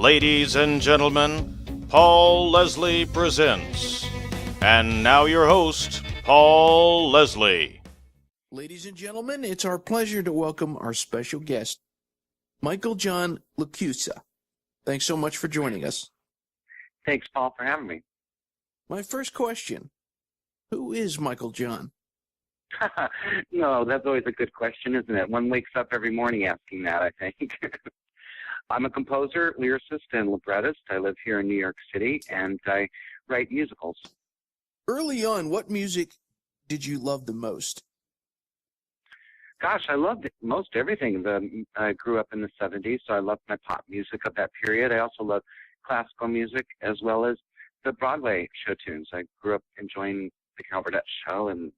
Ladies and gentlemen, Paul Leslie presents. And now your host, Paul Leslie. Ladies and gentlemen, it's our pleasure to welcome our special guest, Michael John LaChiusa. Thanks so much for joining us. Thanks, Paul, for having me. My first question, who is Michael John? No, that's always a good question, isn't it? One wakes up every morning asking that, I think. I'm a composer, lyricist, and librettist. I live here in New York City, and I write musicals. Early on, what music did you love the most? Gosh, I loved most everything. I grew up in the 70s, so I loved my pop music of that period. I also loved classical music as well as the Broadway show tunes. I grew up enjoying the cabaret show and,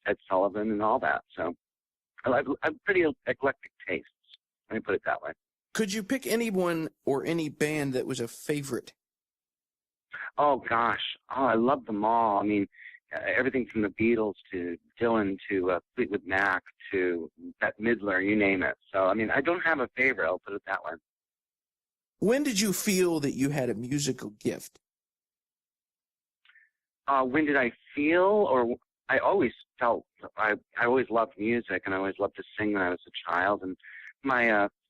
Ed Sullivan and all that. So I have pretty eclectic tastes. Let me put it that way. Could you pick anyone or any band that was a favorite? Oh, gosh. Oh, I love them all. I mean, everything from the Beatles to Dylan to Fleetwood Mac to Bette Midler, you name it. So, I mean, I don't have a favorite. I'll put it that way. When did you feel that you had a musical gift? When did I feel, or I always felt, I always loved music, and I always loved to sing when I was a child. And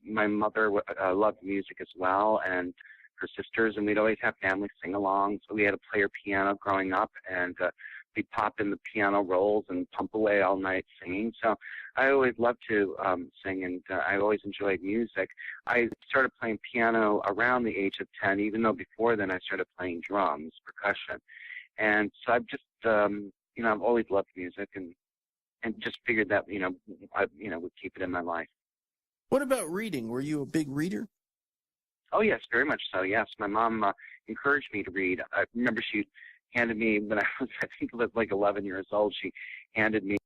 my mother loved music as well, and her sisters, and we'd always have family sing-alongs. So we had a player piano growing up, and we'd pop in the piano rolls and pump away all night singing. So I always loved to sing, and I always enjoyed music. I started playing piano around the age of 10, even though before then I started playing drums, percussion. And so I've just, I've always loved music, and just figured that, I would keep it in my life. What about reading? Were you a big reader? Oh, yes, very much so, yes. My mom encouraged me to read. I remember she handed me, when I think I was like 11 years old, she handed me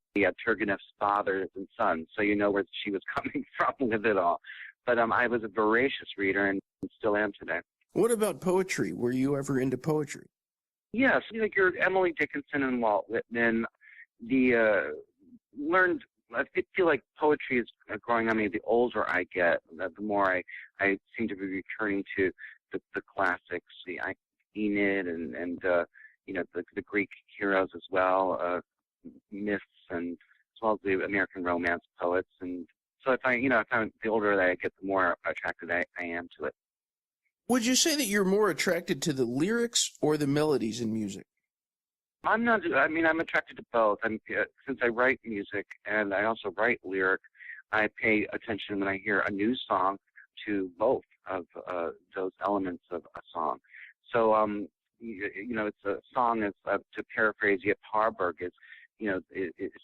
Turgenev's Fathers and Sons, so you know where she was coming from with it all. But I was a voracious reader and still am today. What about poetry? Were you ever into poetry? Yes, like your Emily Dickinson and Walt Whitman. I feel like poetry is growing on me. The older I get, the more I seem to be returning to the classics, the Aeneid and the Greek heroes as well, myths, and as well as the American romance poets. And so I find the older that I get, the more attracted I am to it. Would you say that you're more attracted to the lyrics or the melodies in music? I'm not. I mean, I'm attracted to both. Since I write music and I also write lyric, I pay attention when I hear a new song to both of those elements of a song. So, it's a song. To paraphrase Yip Harburg, it's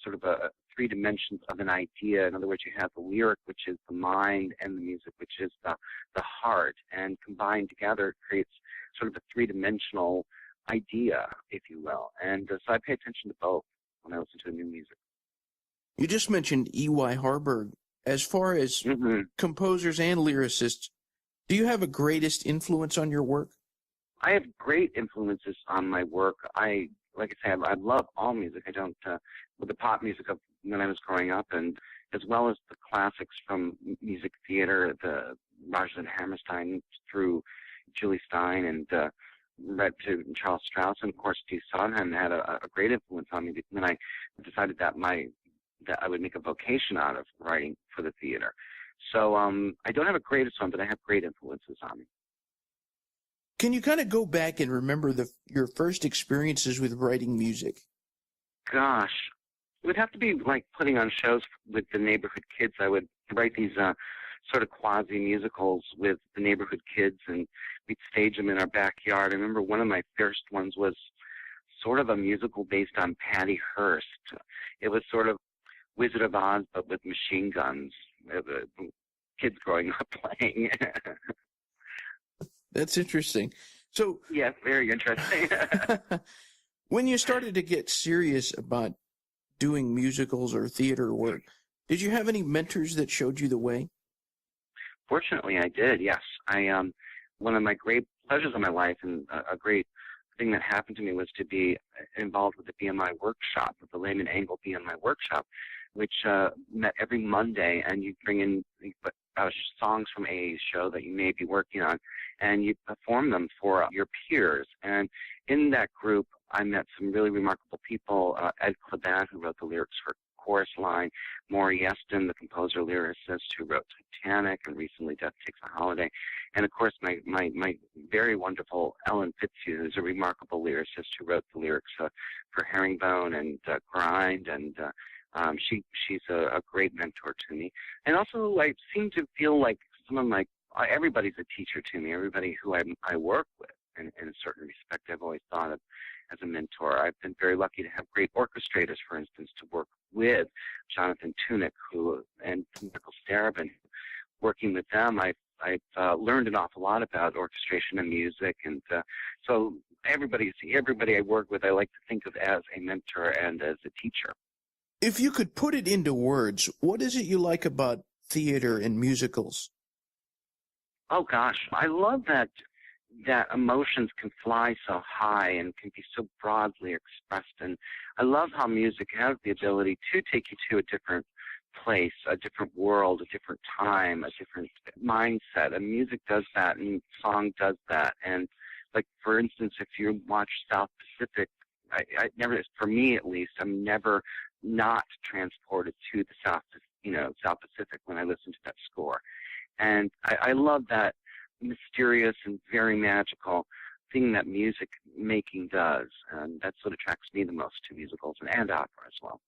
sort of a three dimensions of an idea. In other words, you have the lyric, which is the mind, and the music, which is the heart, and combined together it creates sort of a three-dimensional idea, if you will. And so I pay attention to both when I listen to new music. You just mentioned E.Y. Harburg. As far as composers and lyricists, do you have a greatest influence on your work? I have great influences on my work. I love all music. I don't, with the pop music of when I was growing up, and as well as the classics from music theater, the Rodgers and Hammerstein through Julie Stein and read to Charles Strauss, and of course Steve Sondheim had a great influence on me when I decided that I would make a vocation out of writing for the theater. So I don't have a greatest one, but I have great influences on me. Can you kind of go back and remember your first experiences with writing music? Gosh, it would have to be like putting on shows with the neighborhood kids. I would write these sort of quasi-musicals with the neighborhood kids, and we'd stage them in our backyard. I remember one of my first ones was sort of a musical based on Patty Hearst. It was sort of Wizard of Oz, but with machine guns. Kids growing up playing. That's interesting. So, yes, very interesting. when you started to get serious about doing musicals or theater work, did you have any mentors that showed you the way? Fortunately, I did, yes. One of my great pleasures in my life, and a great thing that happened to me, was to be involved with the BMI workshop, the Lehman Angle BMI workshop, which met every Monday, and you bring in songs from a show that you may be working on, and you perform them for your peers. And in that group, I met some really remarkable people. Ed Kleban, who wrote the lyrics for Chorus Line, Maury Yeston, the composer-lyricist who wrote Titanic and recently Death Takes a Holiday, and of course my very wonderful Ellen Fitzhugh, who's a remarkable lyricist who wrote the lyrics for Herringbone and Grind, and she's a great mentor to me. And also I seem to feel like everybody's a teacher to me. Everybody who I work with, in a certain respect, I've always thought of as a mentor. I've been very lucky to have great orchestrators, for instance, to work with Jonathan Tunick and Michael Starobin. Working with them, I've learned an awful lot about orchestration and music, and so everybody I work with, I like to think of as a mentor and as a teacher. If you could put it into words, what is it you like about theater and musicals? Oh gosh, I love that emotions can fly so high and can be so broadly expressed. And I love how music has the ability to take you to a different place, a different world, a different time, a different mindset. And music does that, and song does that. And like, for instance, if you watch South Pacific, I never, for me at least, I'm never not transported to the South Pacific when I listen to that score. And I love that mysterious and very magical thing that music making does, and that's what attracts me the most to musicals and opera as well.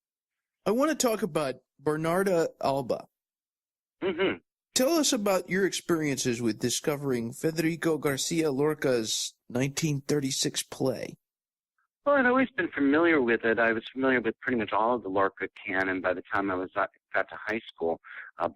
I want to talk about Bernarda Alba. Mm-hmm. Tell us about your experiences with discovering Federico Garcia Lorca's 1936 play. Well, I'd always been familiar with it. I was familiar with pretty much all of the Lorca canon by the time I got to high school.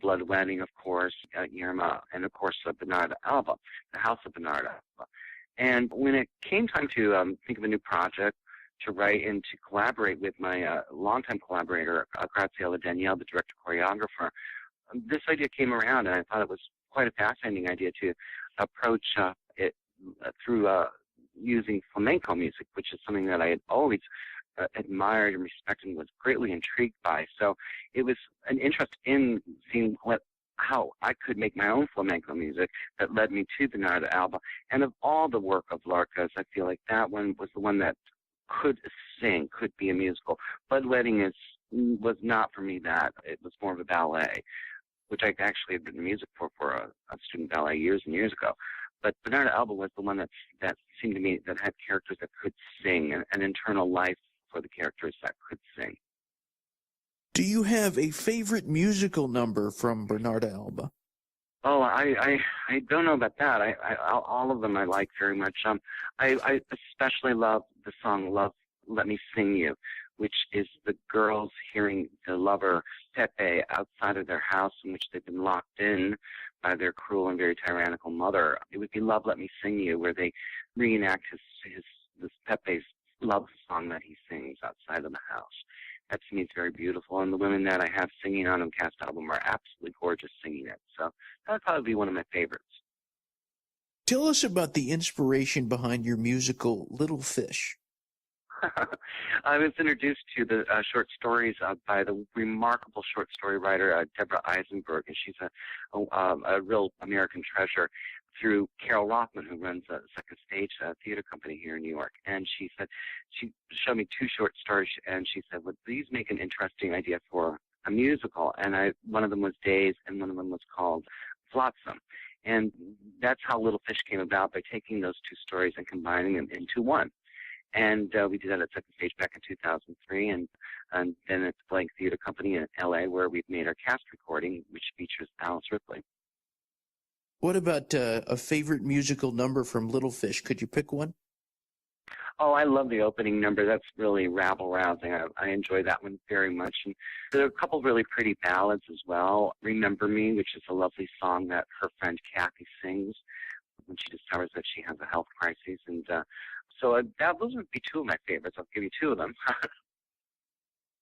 Blood Wedding, of course, Irma, and of course Bernarda Alba, the House of Bernarda Alba. And when it came time to think of a new project to write and to collaborate with my longtime collaborator, Graziella Danielle, the director-choreographer, this idea came around, and I thought it was quite a fascinating idea to approach it through using flamenco music, which is something that I had always admired and respected and was greatly intrigued by. So it was an interest in seeing how I could make my own flamenco music that led me to Bernarda Alba. And of all the work of Lorca's, I feel like that one was the one that could sing, could be a musical. Blood Wedding was not for me that. It was more of a ballet, which I actually had written music for a student ballet years and years ago. But Bernarda Alba was the one that seemed to me that had characters that could sing, an internal life for the characters that could sing. Do you have a favorite musical number from Bernarda Alba? Oh, I don't know about that. All of them I like very much. I especially love the song "Let Me Sing You," which is the girls hearing the lover Pepe outside of their house in which they've been locked in by their cruel and very tyrannical mother. It would be "Love, Let Me Sing You," where they reenact this Pepe's love song that he sings outside of the house. That to me is very beautiful, and the women that I have singing on the cast album are absolutely gorgeous singing it. So that would probably be one of my favorites. Tell us about the inspiration behind your musical Little Fish. I was introduced to the short stories by the remarkable short story writer Deborah Eisenberg, and she's a real American treasure, through Carol Rothman, who runs a Second Stage theater company here in New York. And she showed me two short stories, and she said, "Would these make an interesting idea for a musical?" And one of them was Days, and one of them was called Flotsam. And that's how Little Fish came about, by taking those two stories and combining them into one. And we did that at Second Stage back in 2003, and then at the Blank Theater Company in L.A., where we've made our cast recording, which features Alice Ripley. What about a favorite musical number from Little Fish? Could you pick one? Oh, I love the opening number. That's really rabble-rousing. I enjoy that one very much. And there are a couple really pretty ballads as well. Remember Me, which is a lovely song that her friend Kathy sings when she discovers that she has a health crisis. And so those would be two of my favorites. I'll give you two of them.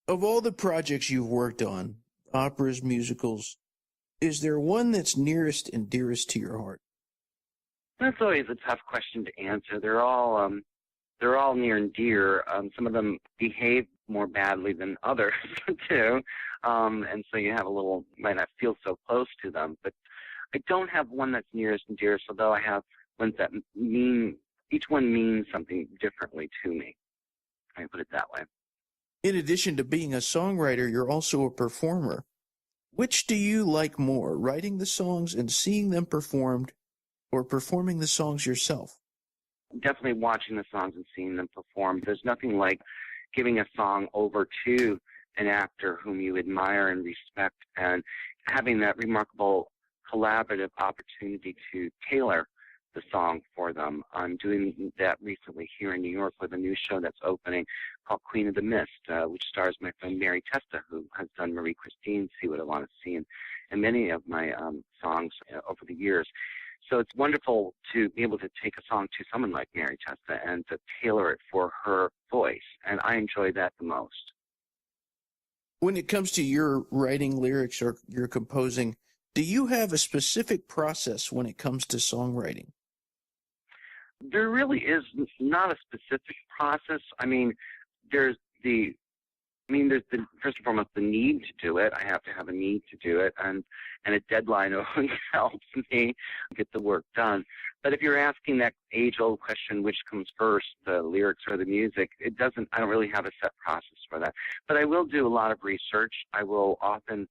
Of all the projects you've worked on, operas, musicals, is there one that's nearest and dearest to your heart? That's always a tough question to answer. They're all near and dear. Some of them behave more badly than others too, and so you have might not feel so close to them. But I don't have one that's nearest and dearest, although I have ones that each one means something differently to me. I put it that way. In addition to being a songwriter, you're also a performer. Which do you like more, writing the songs and seeing them performed, or performing the songs yourself? Definitely watching the songs and seeing them perform. There's nothing like giving a song over to an actor whom you admire and respect, and having that remarkable collaborative opportunity to tailor the song for them. I'm doing that recently here in New York with a new show that's opening called Queen of the Mist, which stars my friend Mary Testa, who has done Marie Christine, See What I Want to See, and many of my songs over the years. So it's wonderful to be able to take a song to someone like Mary Testa and to tailor it for her voice, and I enjoy that the most. When it comes to your writing lyrics or your composing, do you have a specific process when it comes to songwriting? There really is not a specific process. There's first and foremost the need to do it. I have to have a need to do it, and a deadline always helps me get the work done. But if you're asking that age-old question, which comes first, the lyrics or the music, I don't really have a set process for that. But I will do a lot of research. I will often,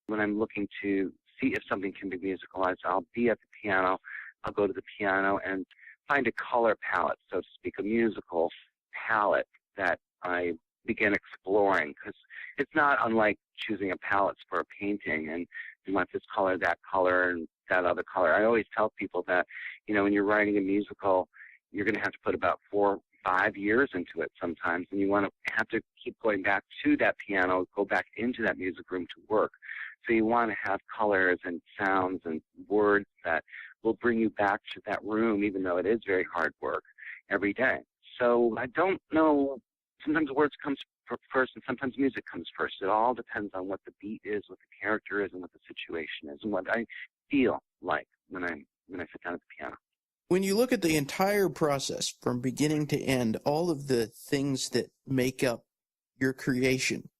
when I'm looking to see if something can be musicalized, I'll be at the piano. I'll go to the piano and find a color palette, so to speak, a musical palette that I begin exploring, because it's not unlike choosing a palette for a painting, and you want this color, that color, and that other color. I always tell people that, when you're writing a musical, you're going to have to put about 4 or 5 years into it sometimes, and you want to have to keep going back to that piano, go back into that music room to work. So you want to have colors and sounds and words that will bring you back to that room, even though it is very hard work every day. So I don't know. Sometimes words comes first, and sometimes music comes first. It all depends on what the beat is, what the character is, and what the situation is, and what I feel like when I sit down at the piano. When you look at the entire process from beginning to end, all of the things that make up your creation,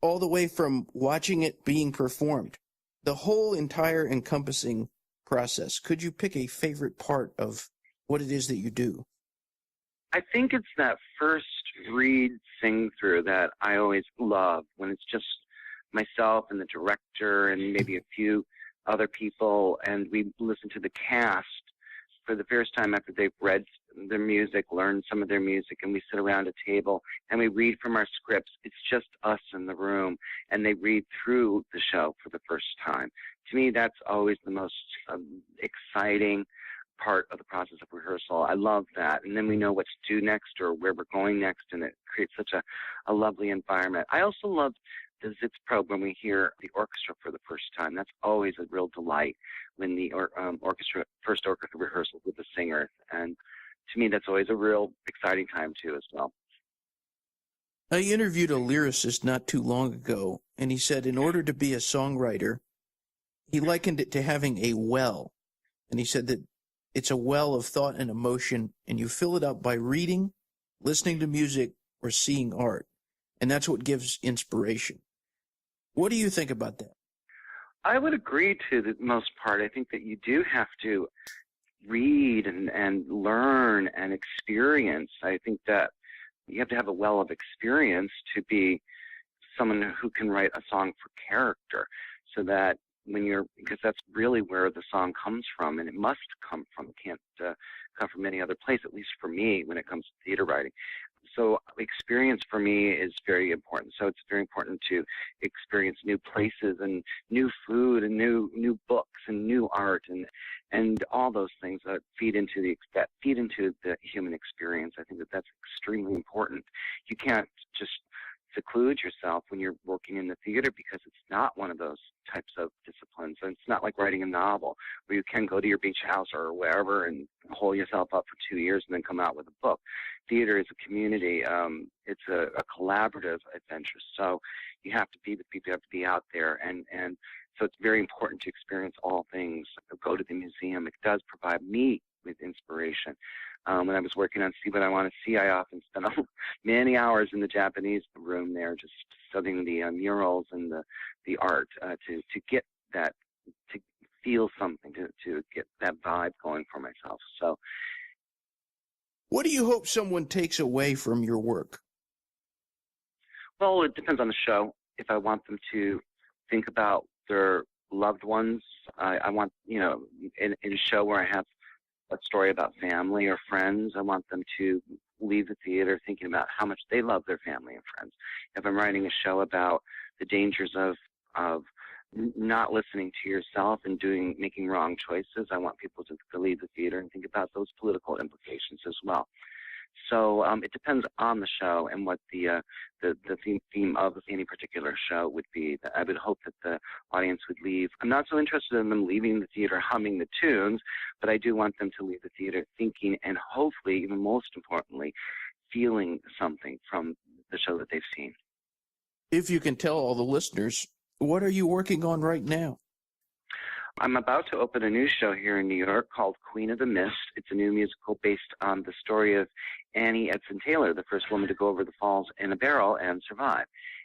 all the way from watching it being performed, the whole entire encompassing process, could you pick a favorite part of what it is that you do? I think it's that first read sing through that I always love, when it's just myself and the director and maybe a few other people, and we listen to the cast for the first time after they've read their music, learned some of their music, and we sit around a table and we read from our scripts. It's just us in the room, and they read through the show for the first time. To me, that's always the most exciting part of the process of rehearsal. I love that. And then we know what to do next or where we're going next, and it creates such a lovely environment. I also love the Sitzprobe when we hear the orchestra for the first time. That's always a real delight when the first orchestra rehearsal with the singers. And to me, that's always a real exciting time too as well. I interviewed a lyricist not too long ago, and he said in order to be a songwriter, he likened it to having a well. And he said that it's a well of thought and emotion, and you fill it up by reading, listening to music, or seeing art. And that's what gives inspiration. What do you think about that? I would agree to the most part. I think that you do have to read and learn and experience. I think that you have to have a well of experience to be someone who can write a song for character, so that because that's really where the song comes from, and it must come from. It can't come from any other place, at least for me, when it comes to theater writing. So experience for me is very important. So it's very important to experience new places and new food and new books and new art and all those things that feed into the human experience. I think that that's extremely important. You can't just seclude yourself when you're working in the theater, because it's not one of those types of disciplines. And it's not like writing a novel where you can go to your beach house or wherever and hole yourself up for 2 years and then come out with a book. Theater is a community. It's a collaborative adventure. So you have to be the people, you have to be out there. And so it's very important to experience all things. Go to the museum. It does provide me with inspiration. When I was working on See What I Want to See, I often spent many hours in the Japanese room there, just studying the murals and the art to get that, to feel something, to get that vibe going for myself. So, What do you hope someone takes away from your work? well, it depends on the show. If I want them to think about their loved ones, I want, in a show where I have a story about family or friends, I want them to leave the theater thinking about how much they love their family and friends. If I'm writing a show about the dangers of not listening to yourself and making wrong choices, I want people to leave the theater and think about those political implications as well. So it depends on the show and what the theme of any particular show would be. I would hope that the audience would leave. I'm not so interested in them leaving the theater humming the tunes, but I do want them to leave the theater thinking, and hopefully, even most importantly, feeling something from the show that they've seen. If you can tell all the listeners, what are you working on right now? I'm about to open a new show here in New York called Queen of the Mist. It's a new musical based on the story of Annie Edson Taylor, the first woman to go over the falls in a barrel and survive.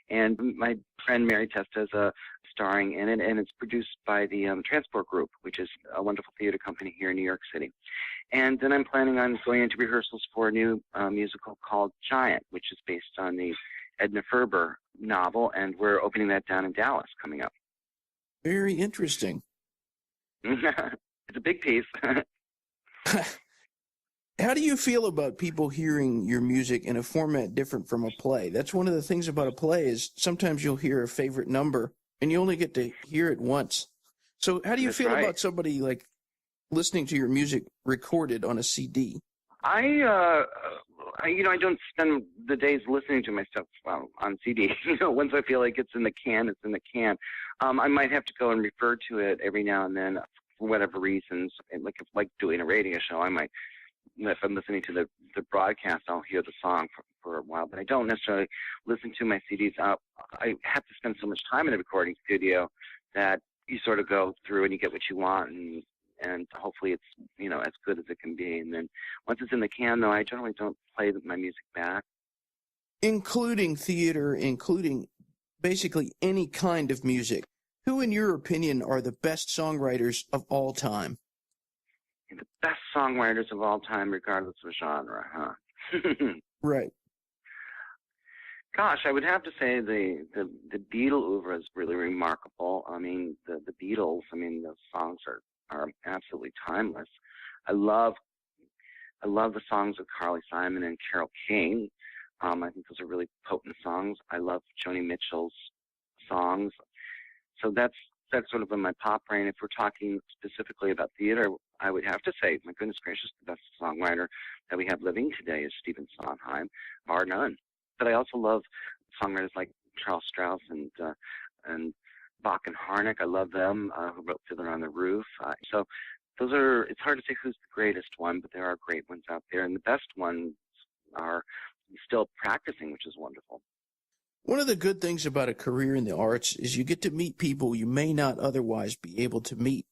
And my friend Mary Testa is starring in it, and it's produced by the Transport Group, which is a wonderful theater company here in New York City. And then I'm planning on going into rehearsals for a new musical called Giant, which is based on the Edna Ferber novel, and we're opening that down in Dallas coming up. Very interesting. It's a big piece. How do you feel about people hearing your music in a format different from a play? That's one of the things about a play is sometimes you'll hear a favorite number and you only get to hear it once. So how do you That's feel right. about somebody like listening to your music recorded on a CD? I don't spend the days listening to my stuff on CD. Once I feel like it's in the can, it's in the can. I might have to go and refer to it every now and then for whatever reasons. Like doing a radio show, I might, if I'm listening to the broadcast, I'll hear the song for a while, but I don't necessarily listen to my CDs. I have to spend so much time in the recording studio that you sort of go through and you get what you want, and hopefully it's, as good as it can be. And then once it's in the can, though, I generally don't play my music back. Including theater, including basically any kind of music. Who, in your opinion, are the best songwriters of all time? The best songwriters of all time, regardless of genre, huh? Right. Gosh, I would have to say the Beatle oeuvre is really remarkable. I mean, the Beatles, the songs are absolutely timeless. I love the songs of Carly Simon and Carole King. I think those are really potent songs. I love Joni Mitchell's songs. So that's sort of in my pop brain. If we're talking specifically about theater, I would have to say, my goodness gracious, the best songwriter that we have living today is Stephen Sondheim, bar none. But I also love songwriters like Charles Strauss and Bach and Harnick. I love them, who wrote Fiddler on the Roof. So it's hard to say who's the greatest one, but there are great ones out there. And the best ones are still practicing, which is wonderful. One of the good things about a career in the arts is you get to meet people you may not otherwise be able to meet.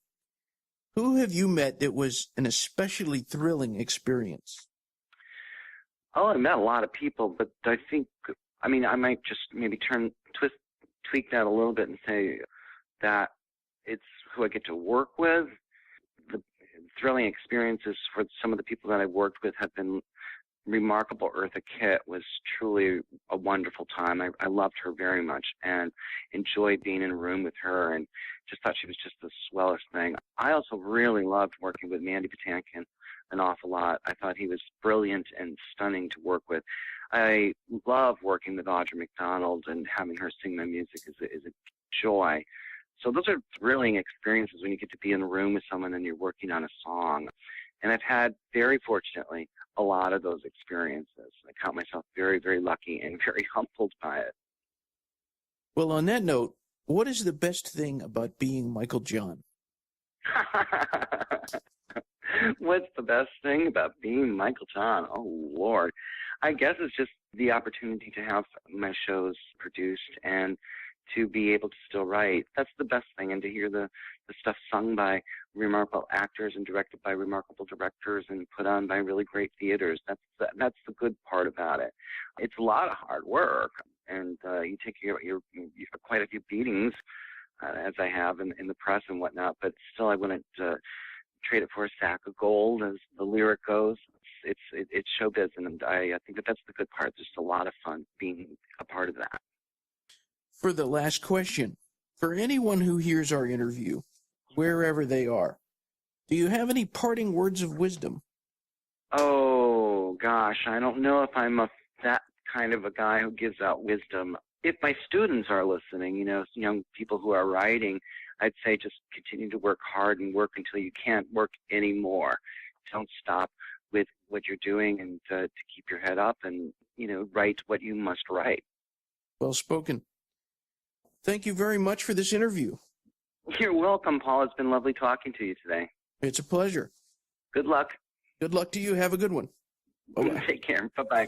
Who have you met that was an especially thrilling experience? Oh, I met a lot of people, but I think, I might just maybe tweak that a little bit and say that it's who I get to work with. The thrilling experiences for some of the people that I've worked with have been remarkable. Eartha Kitt was truly a wonderful time. I loved her very much and enjoyed being in a room with her and just thought she was just the swellest thing. I also really loved working with Mandy Patinkin an awful lot. I thought he was brilliant and stunning to work with. I love working with Audra McDonald, and having her sing my music is a joy. So those are thrilling experiences when you get to be in a room with someone and you're working on a song. And I've had, very fortunately, a lot of those experiences. I count myself very, very lucky and very humbled by it. Well, on that note, what is the best thing about being Michael John? What's the best thing about being Michael John? Oh, Lord. I guess it's just the opportunity to have my shows produced and to be able to still write. That's the best thing. And to hear the stuff sung by remarkable actors and directed by remarkable directors and put on by really great theaters. That's the good part about it. It's a lot of hard work, and you take you've got quite a few beatings as I have in the press and whatnot. But still, I wouldn't trade it for a sack of gold, as the lyric goes. It's showbiz, and I think that's the good part. There's a lot of fun being a part of that. For the last question, for anyone who hears our interview, wherever they are, do you have any parting words of wisdom? Oh, gosh, I don't know if I'm that kind of a guy who gives out wisdom. If my students are listening, young people who are writing, I'd say just continue to work hard and work until you can't work anymore. Don't stop with what you're doing, and to keep your head up and, write what you must write. Well spoken. Thank you very much for this interview. You're welcome, Paul. It's been lovely talking to you today. It's a pleasure. Good luck. Good luck to you. Have a good one. Bye-bye. Take care. Bye-bye.